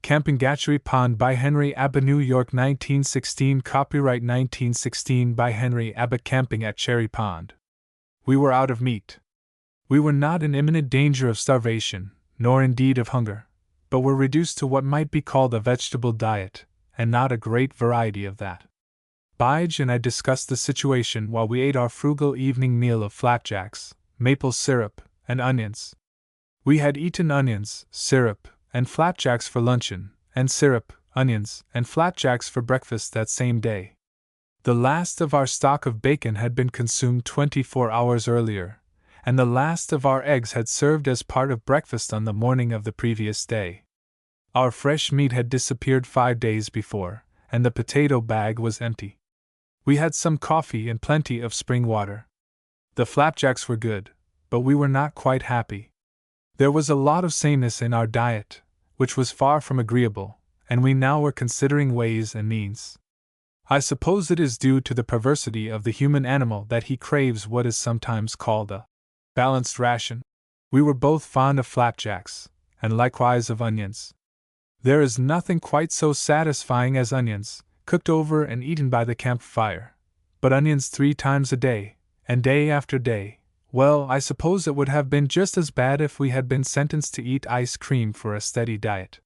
Camping Gatchery Pond by Henry Abbott, New York, 1916. Copyright 1916 by Henry Abbott. Camping at Cherry Pond. We were out of meat. We were not in imminent danger of starvation, nor indeed of hunger, but were reduced to what might be called a vegetable diet, and not a great variety of that. Bige and I discussed the situation while we ate our frugal evening meal of flapjacks, maple syrup, and onions. We had eaten onions, syrup, and flapjacks for luncheon, and syrup, onions, and flapjacks for breakfast that same day. The last of our stock of bacon had been consumed 24 hours earlier, and the last of our eggs had served as part of breakfast on the morning of the previous day. Our fresh meat had disappeared 5 days before, and the potato bag was empty. We had some coffee and plenty of spring water. The flapjacks were good, but we were not quite happy. There was a lot of sameness in our diet, which was far from agreeable, and we now were considering ways and means. I suppose it is due to the perversity of the human animal that he craves what is sometimes called a balanced ration. We were both fond of flapjacks, and likewise of onions. There is nothing quite so satisfying as onions, cooked over and eaten by the campfire. But onions 3 times a day, and day after day, well, I suppose it would have been just as bad if we had been sentenced to eat ice cream for a steady diet.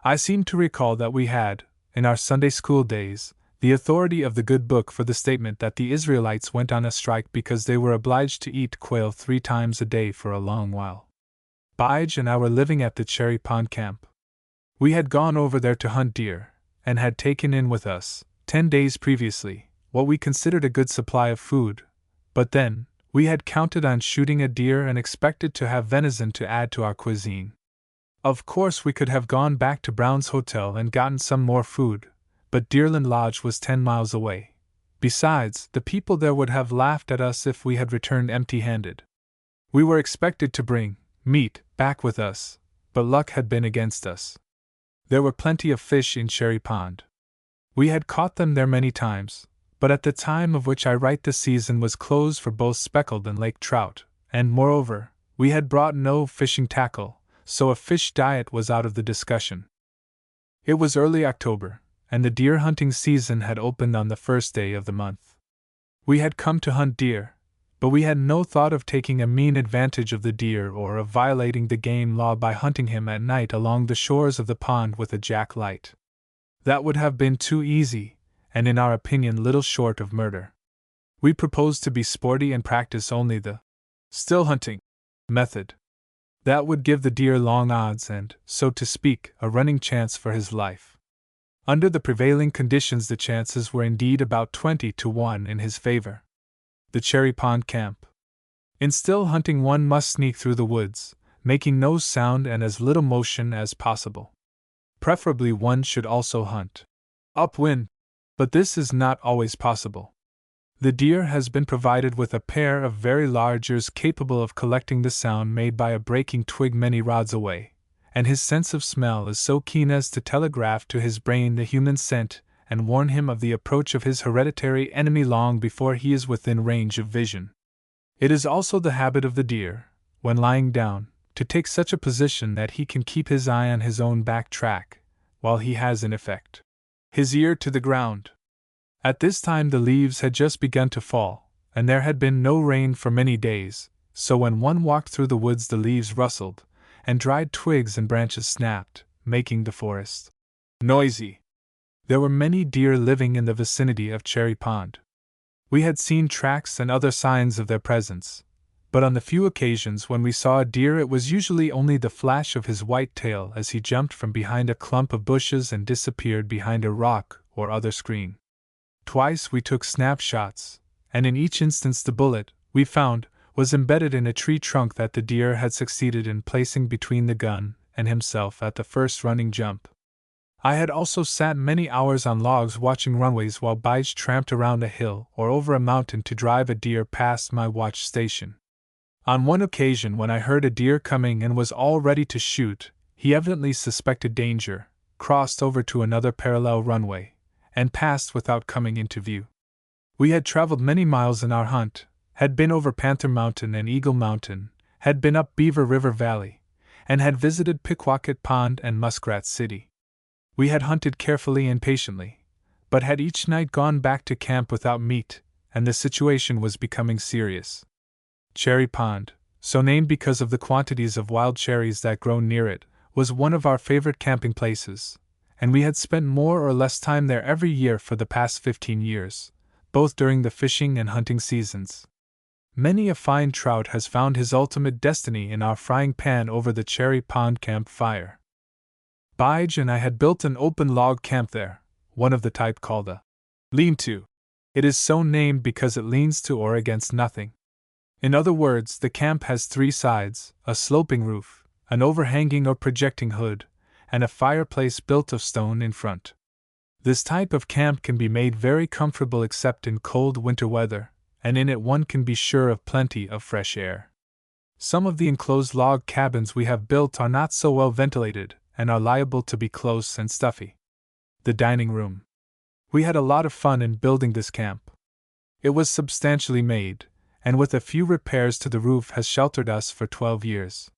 I seem to recall that we had, in our Sunday school days, the authority of the good book for the statement that the Israelites went on a strike because they were obliged to eat quail 3 times a day for a long while. Bige and I were living at the Cherry Pond camp. We had gone over there to hunt deer, and had taken in with us, 10 days previously, what we considered a good supply of food, but then, we had counted on shooting a deer and expected to have venison to add to our cuisine. Of course, we could have gone back to Brown's Hotel and gotten some more food, but Deerland Lodge was 10 miles away. Besides, the people there would have laughed at us if we had returned empty-handed. We were expected to bring meat back with us, but luck had been against us. There were plenty of fish in Cherry Pond. We had caught them there many times, but at the time of which I write the season was closed for both speckled and lake trout, and moreover, we had brought no fishing tackle, so a fish diet was out of the discussion. It was early October, and the deer hunting season had opened on the first day of the month. We had come to hunt deer, but we had no thought of taking a mean advantage of the deer or of violating the game law by hunting him at night along the shores of the pond with a jack light. That would have been too easy, and in our opinion little short of murder. We proposed to be sporty and practice only the still hunting method. That would give the deer long odds and, so to speak, a running chance for his life. Under the prevailing conditions the chances were indeed about 20 to 1 in his favor. The Cherry Pond Camp. In still hunting one must sneak through the woods, making no sound and as little motion as possible. Preferably one should also hunt upwind, but this is not always possible. The deer has been provided with a pair of very large ears capable of collecting the sound made by a breaking twig many rods away, and his sense of smell is so keen as to telegraph to his brain the human scent and warn him of the approach of his hereditary enemy long before he is within range of vision. It is also the habit of the deer, when lying down, to take such a position that he can keep his eye on his own back track, while he has in effect his ear to the ground. At this time the leaves had just begun to fall, and there had been no rain for many days, so when one walked through the woods the leaves rustled, and dried twigs and branches snapped, making the forest noisy. There were many deer living in the vicinity of Cherry Pond. We had seen tracks and other signs of their presence, but on the few occasions when we saw a deer it was usually only the flash of his white tail as he jumped from behind a clump of bushes and disappeared behind a rock or other screen. Twice we took snapshots, and in each instance the bullet, we found, was embedded in a tree trunk that the deer had succeeded in placing between the gun and himself at the first running jump. I had also sat many hours on logs watching runways while Bige tramped around a hill or over a mountain to drive a deer past my watch station. On one occasion when I heard a deer coming and was all ready to shoot, he evidently suspected danger, crossed over to another parallel runway, and passed without coming into view. We had traveled many miles in our hunt, had been over Panther Mountain and Eagle Mountain, had been up Beaver River Valley, and had visited Pickwacket Pond and Muskrat City. We had hunted carefully and patiently, but had each night gone back to camp without meat, and the situation was becoming serious. Cherry Pond, so named because of the quantities of wild cherries that grow near it, was one of our favorite camping places, and we had spent more or less time there every year for the past 15 years, both during the fishing and hunting seasons. Many a fine trout has found his ultimate destiny in our frying pan over the Cherry Pond camp fire. Bige and I had built an open log camp there, one of the type called a lean-to. It is so named because it leans to or against nothing. In other words, the camp has 3 sides, a sloping roof, an overhanging or projecting hood, and a fireplace built of stone in front. This type of camp can be made very comfortable except in cold winter weather, and in it one can be sure of plenty of fresh air. Some of the enclosed log cabins we have built are not so well ventilated and are liable to be close and stuffy. The dining room. We had a lot of fun in building this camp. It was substantially made, and with a few repairs to the roof has sheltered us for 12 years.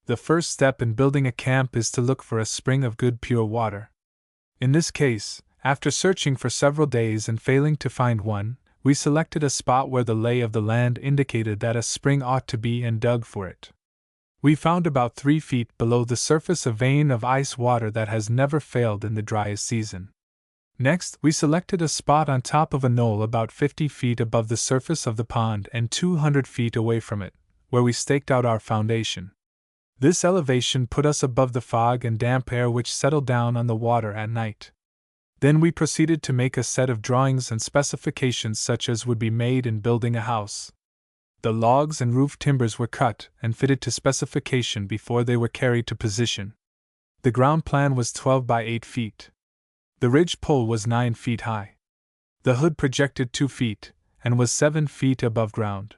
The first step in building a camp is to look for a spring of good pure water. In this case, after searching for several days and failing to find one, we selected a spot where the lay of the land indicated that a spring ought to be and dug for it. We found about 3 feet below the surface a vein of ice water that has never failed in the driest season. Next, we selected a spot on top of a knoll about 50 feet above the surface of the pond and 200 feet away from it, where we staked out our foundation. This elevation put us above the fog and damp air which settled down on the water at night. Then we proceeded to make a set of drawings and specifications such as would be made in building a house. The logs and roof timbers were cut and fitted to specification before they were carried to position. The ground plan was 12 by 8 feet. The ridge pole was 9 feet high. The hood projected 2 feet and was 7 feet above ground.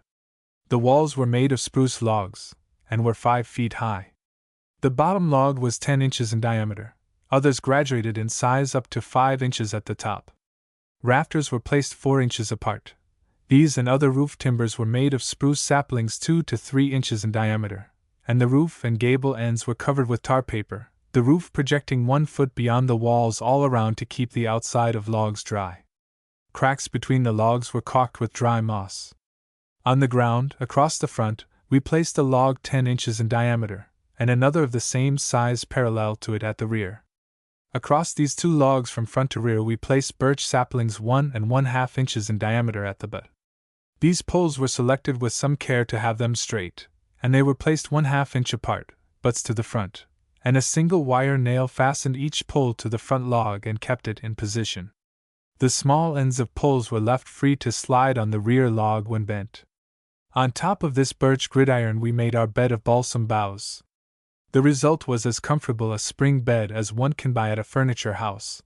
The walls were made of spruce logs and were 5 feet high. The bottom log was 10 inches in diameter. Others graduated in size up to 5 inches at the top. Rafters were placed 4 inches apart. These and other roof timbers were made of spruce saplings 2 to 3 inches in diameter, and the roof and gable ends were covered with tar paper, the roof projecting 1 foot beyond the walls all around to keep the outside of logs dry. Cracks between the logs were caulked with dry moss. On the ground, across the front, we placed a log 10 inches in diameter, and another of the same size parallel to it at the rear. Across these 2 logs from front to rear we placed birch saplings 1 1/2 inches in diameter at the butt. These poles were selected with some care to have them straight, and they were placed 1/2 inch apart, butts to the front, and a single wire nail fastened each pole to the front log and kept it in position. The small ends of poles were left free to slide on the rear log when bent. On top of this birch gridiron we made our bed of balsam boughs. The result was as comfortable a spring bed as one can buy at a furniture house.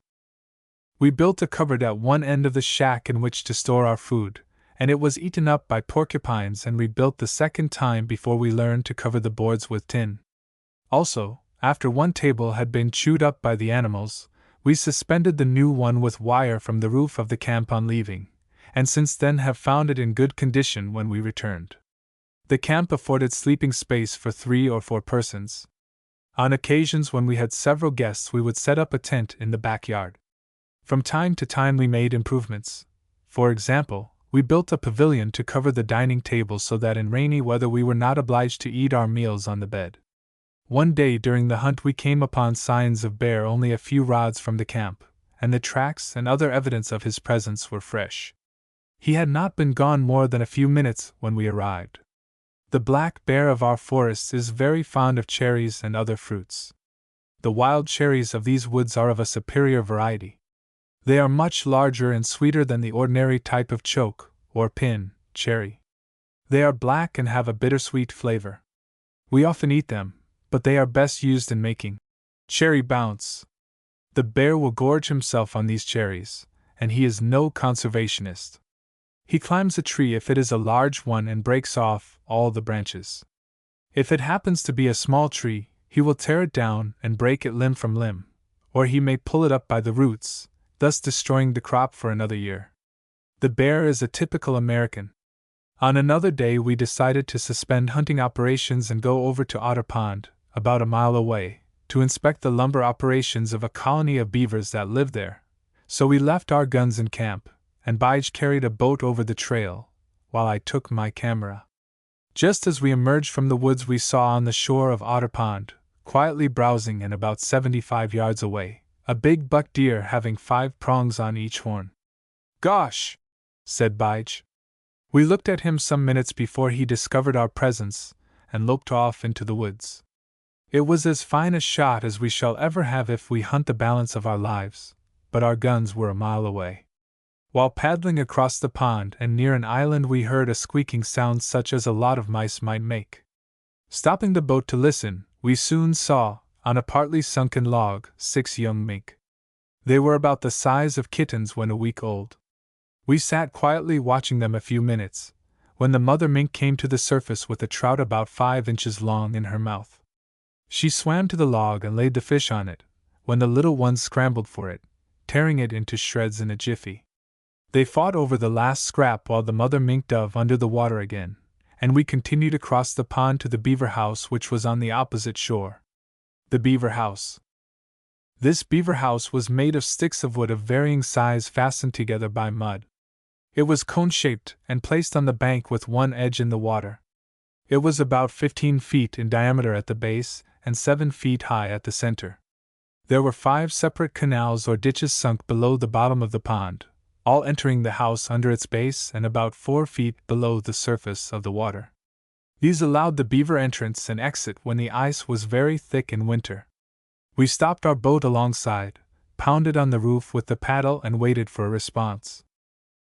We built a cupboard at one end of the shack in which to store our food, and it was eaten up by porcupines and rebuilt the second time before we learned to cover the boards with tin. Also, after one table had been chewed up by the animals, we suspended the new one with wire from the roof of the camp on leaving, and since then have found it in good condition when we returned. The camp afforded sleeping space for 3 or 4 persons. On occasions when we had several guests we would set up a tent in the backyard. From time to time we made improvements. For example, we built a pavilion to cover the dining table so that in rainy weather we were not obliged to eat our meals on the bed. One day during the hunt we came upon signs of bear only a few rods from the camp, and the tracks and other evidence of his presence were fresh. He had not been gone more than a few minutes when we arrived. The black bear of our forests is very fond of cherries and other fruits. The wild cherries of these woods are of a superior variety. They are much larger and sweeter than the ordinary type of choke, or pin, cherry. They are black and have a bittersweet flavor. We often eat them, but they are best used in making cherry bounce. The bear will gorge himself on these cherries, and he is no conservationist. He climbs a tree if it is a large one and breaks off all the branches. If it happens to be a small tree, he will tear it down and break it limb from limb, or he may pull it up by the roots, thus destroying the crop for another year. The bear is a typical American. On another day we decided to suspend hunting operations and go over to Otter Pond, about a mile away, to inspect the lumber operations of a colony of beavers that lived there, so we left our guns in camp, and Bige carried a boat over the trail, while I took my camera. Just as we emerged from the woods, we saw on the shore of Otter Pond, quietly browsing and about 75 yards away, a big buck deer having 5 prongs on each horn. "Gosh!" said Bige. We looked at him some minutes before he discovered our presence and loped off into the woods. It was as fine a shot as we shall ever have if we hunt the balance of our lives, but our guns were a mile away. While paddling across the pond and near an island, we heard a squeaking sound such as a lot of mice might make. Stopping the boat to listen, we soon saw, on a partly sunken log, 6 young mink. They were about the size of kittens when a week old. We sat quietly watching them a few minutes, when the mother mink came to the surface with a trout about 5 inches long in her mouth. She swam to the log and laid the fish on it, when the little ones scrambled for it, tearing it into shreds in a jiffy. They fought over the last scrap while the mother mink dove under the water again, and we continued across the pond to the beaver house, which was on the opposite shore. The beaver house. This beaver house was made of sticks of wood of varying size fastened together by mud. It was cone-shaped and placed on the bank with one edge in the water. It was about 15 feet in diameter at the base and 7 feet high at the center. There were 5 separate canals or ditches sunk below the bottom of the pond, all entering the house under its base and about 4 feet below the surface of the water. These allowed the beaver entrance and exit when the ice was very thick in winter. We stopped our boat alongside, pounded on the roof with the paddle, and waited for a response.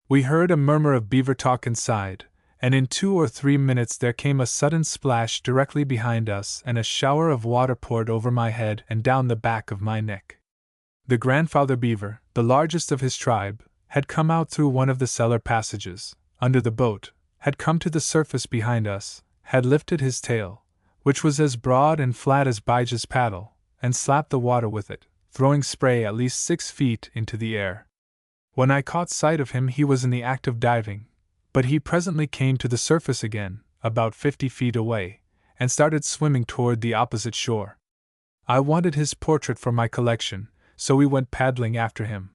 We heard a murmur of beaver talk inside, and in 2 or 3 minutes there came a sudden splash directly behind us, and a shower of water poured over my head and down the back of my neck. The grandfather beaver, the largest of his tribe, had come out through one of the cellar passages, under the boat, had come to the surface behind us, had lifted his tail, which was as broad and flat as Bige's paddle, and slapped the water with it, throwing spray at least 6 feet into the air. When I caught sight of him, he was in the act of diving, but he presently came to the surface again, about 50 feet away, and started swimming toward the opposite shore. I wanted his portrait for my collection, so we went paddling after him.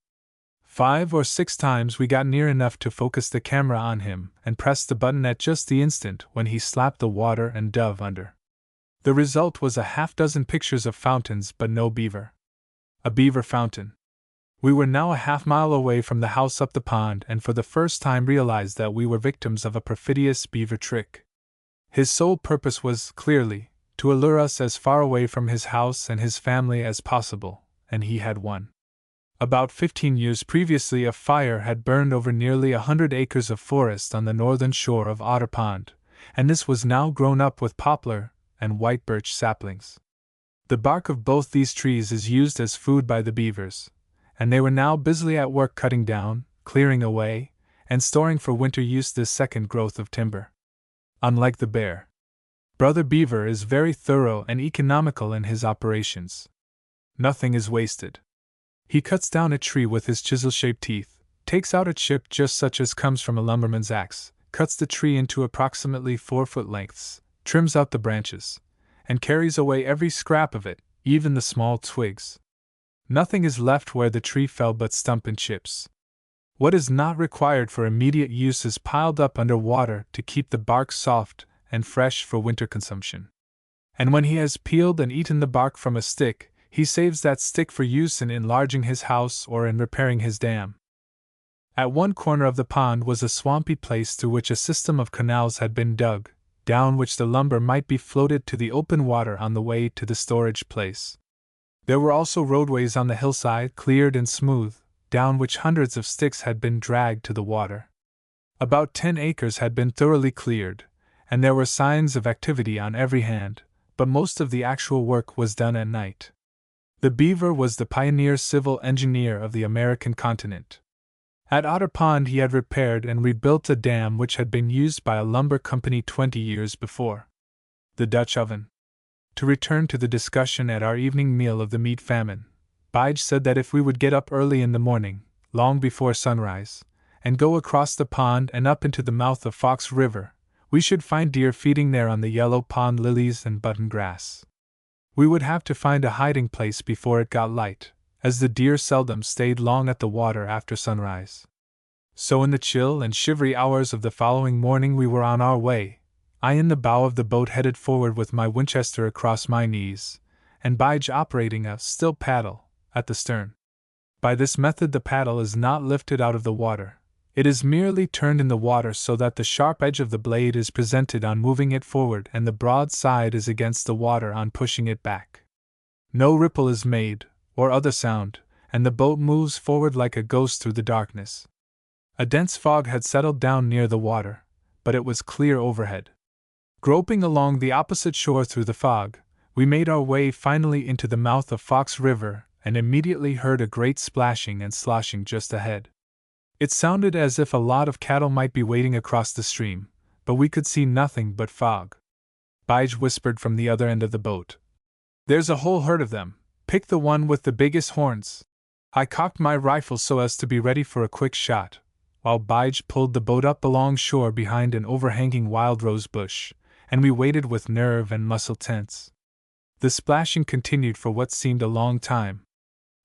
5 or 6 times we got near enough to focus the camera on him and pressed the button at just the instant when he slapped the water and dove under. The result was a half-dozen pictures of fountains, but no beaver. A beaver fountain. We were now a half-mile away from the house up the pond, and for the first time realized that we were victims of a perfidious beaver trick. His sole purpose was, clearly, to allure us as far away from his house and his family as possible, and he had won. About 15 years previously, a fire had burned over nearly 100 acres of forest on the northern shore of Otter Pond, and this was now grown up with poplar and white birch saplings. The bark of both these trees is used as food by the beavers, and they were now busily at work cutting down, clearing away, and storing for winter use this second growth of timber. Unlike the bear, Brother Beaver is very thorough and economical in his operations. Nothing is wasted. He cuts down a tree with his chisel-shaped teeth, takes out a chip just such as comes from a lumberman's axe, cuts the tree into approximately 4-foot lengths, trims out the branches, and carries away every scrap of it, even the small twigs. Nothing is left where the tree fell but stump and chips. What is not required for immediate use is piled up under water to keep the bark soft and fresh for winter consumption. And when he has peeled and eaten the bark from a stick, he saves that stick for use in enlarging his house or in repairing his dam. At one corner of the pond was a swampy place through which a system of canals had been dug, down which the lumber might be floated to the open water on the way to the storage place. There were also roadways on the hillside, cleared and smooth, down which hundreds of sticks had been dragged to the water. About 10 acres had been thoroughly cleared, and there were signs of activity on every hand, but most of the actual work was done at night. The beaver was the pioneer civil engineer of the American continent. At Otter Pond he had repaired and rebuilt a dam which had been used by a lumber company 20 years before. The Dutch oven. To return to the discussion at our evening meal of the meat famine, Bige said that if we would get up early in the morning, long before sunrise, and go across the pond and up into the mouth of Fox River, we should find deer feeding there on the yellow pond lilies and button grass. We would have to find a hiding place before it got light, as the deer seldom stayed long at the water after sunrise. So in the chill and shivery hours of the following morning we were on our way, I in the bow of the boat headed forward with my Winchester across my knees, and Bige operating a still paddle at the stern. By this method the paddle is not lifted out of the water. It is merely turned in the water so that the sharp edge of the blade is presented on moving it forward and the broad side is against the water on pushing it back. No ripple is made, or other sound, and the boat moves forward like a ghost through the darkness. A dense fog had settled down near the water, but it was clear overhead. Groping along the opposite shore through the fog, we made our way finally into the mouth of Fox River and immediately heard a great splashing and sloshing just ahead. It sounded as if a lot of cattle might be wading across the stream, but we could see nothing but fog. Bige whispered from the other end of the boat, "There's a whole herd of them. Pick the one with the biggest horns." I cocked my rifle so as to be ready for a quick shot, while Bige pulled the boat up along shore behind an overhanging wild rose bush, and we waited with nerve and muscle tense. The splashing continued for what seemed a long time.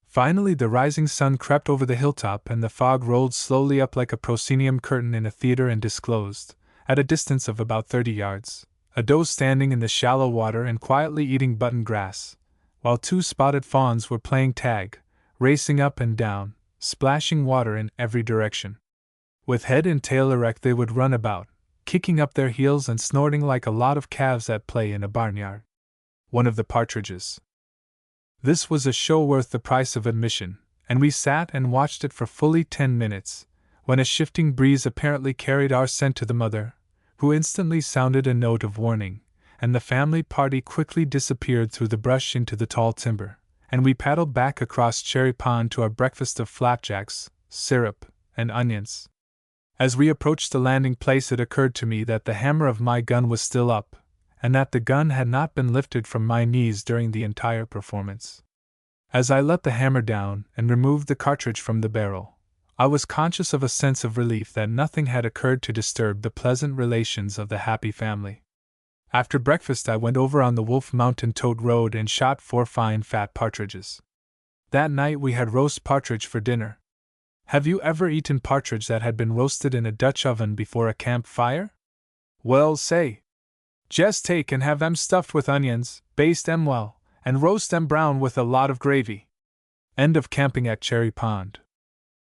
Finally the rising sun crept over the hilltop and the fog rolled slowly up like a proscenium curtain in a theater and disclosed, at a distance of about 30 yards, a doe standing in the shallow water and quietly eating button grass, while 2 spotted fawns were playing tag, racing up and down, splashing water in every direction. With head and tail erect they would run about, kicking up their heels and snorting like a lot of calves at play in a barnyard. One of the partridges. This was a show worth the price of admission, and we sat and watched it for fully 10 minutes, when a shifting breeze apparently carried our scent to the mother, who instantly sounded a note of warning, and the family party quickly disappeared through the brush into the tall timber, and we paddled back across Cherry Pond to our breakfast of flapjacks, syrup, and onions. As we approached the landing place it occurred to me that the hammer of my gun was still up, and that the gun had not been lifted from my knees during the entire performance. As I let the hammer down and removed the cartridge from the barrel, I was conscious of a sense of relief that nothing had occurred to disturb the pleasant relations of the happy family. After breakfast I went over on the Wolf Mountain Toad Road and shot 4 fine fat partridges. That night we had roast partridge for dinner. Have you ever eaten partridge that had been roasted in a Dutch oven before a campfire? Well, say. Just take and have them stuffed with onions, baste them well, and roast them brown with a lot of gravy. End of Camping at Cherry Pond.